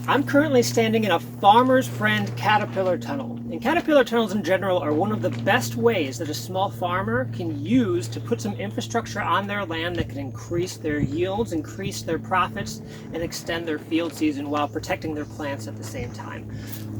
I'm currently standing in a farmer's friend caterpillar tunnel. And caterpillar tunnels in general are one of the best ways that a small farmer can use to put some infrastructure on their land that can increase their yields, increase their profits, and extend their field season while protecting their plants at the same time.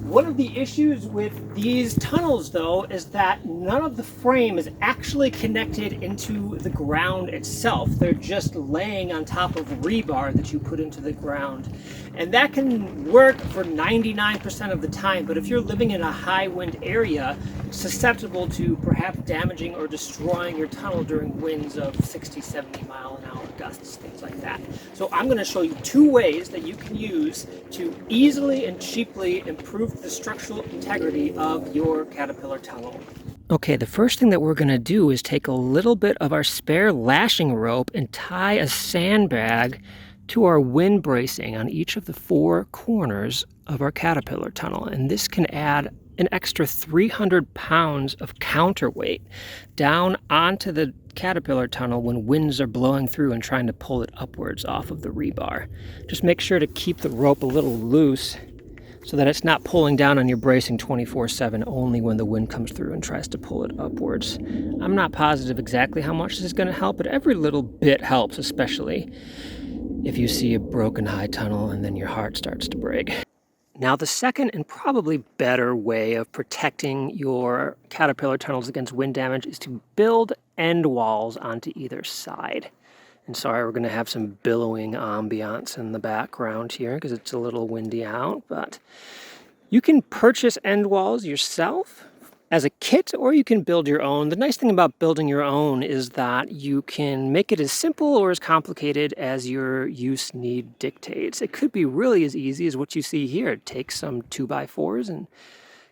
One of the issues with these tunnels, though, is that none of the frame is actually connected into the ground itself. They're just laying on top of rebar that you put into the ground. And that can work for 99% of the time, but if you're living in a high wind area, it's susceptible to perhaps damaging or destroying your tunnel during winds of 60, 70 mile an hour gusts, things like that. So I'm going to show you two ways that you can use to easily and cheaply improve the structural integrity of your caterpillar tunnel. Okay, the first thing that we're going to do is take a little bit of our spare lashing rope and tie a sandbag to our wind bracing on each of the four corners of our caterpillar tunnel. And this can add an extra 300 pounds of counterweight down onto the caterpillar tunnel when winds are blowing through and trying to pull it upwards off of the rebar. Just make sure to keep the rope a little loose so that it's not pulling down on your bracing 24/7 only when the wind comes through and tries to pull it upwards. I'm not positive exactly how much this is going to help, but every little bit helps, especially if you see a broken high tunnel and then your heart starts to break. Now, the second and probably better way of protecting your caterpillar tunnels against wind damage is to build end walls onto either side. And sorry, we're going to have some billowing ambiance in the background here because it's a little windy out, but you can purchase end walls yourself as a kit, or you can build your own. The nice thing about building your own is that you can make it as simple or as complicated as your use need dictates. It could be really as easy as what you see here. Take some 2x4s and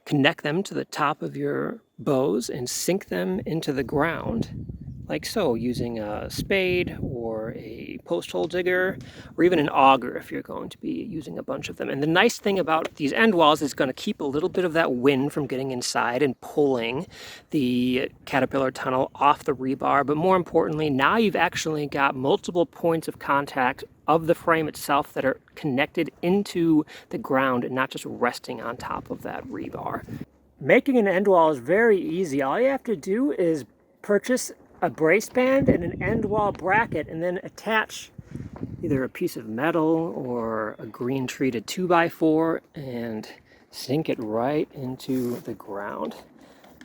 connect them to the top of your bows and sink them into the ground, like so, using a spade or a post hole digger, or even an auger if you're going to be using a bunch of them. And the nice thing about these end walls is going to keep a little bit of that wind from getting inside and pulling the caterpillar tunnel off the rebar. But more importantly, now you've actually got multiple points of contact of the frame itself that are connected into the ground and not just resting on top of that rebar. Making an end wall is very easy. All you have to do is purchase a brace band and an end wall bracket, and then attach either a piece of metal or a green treated 2x4 and sink it right into the ground.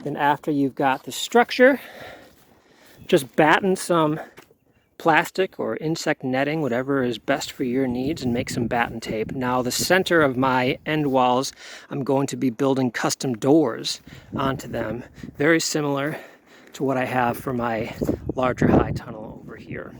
Then after you've got the structure, just batten some plastic or insect netting, whatever is best for your needs, and make some batten tape. Now, the center of my end walls, I'm going to be building custom doors onto them, very similar to what I have for my larger high tunnel over here.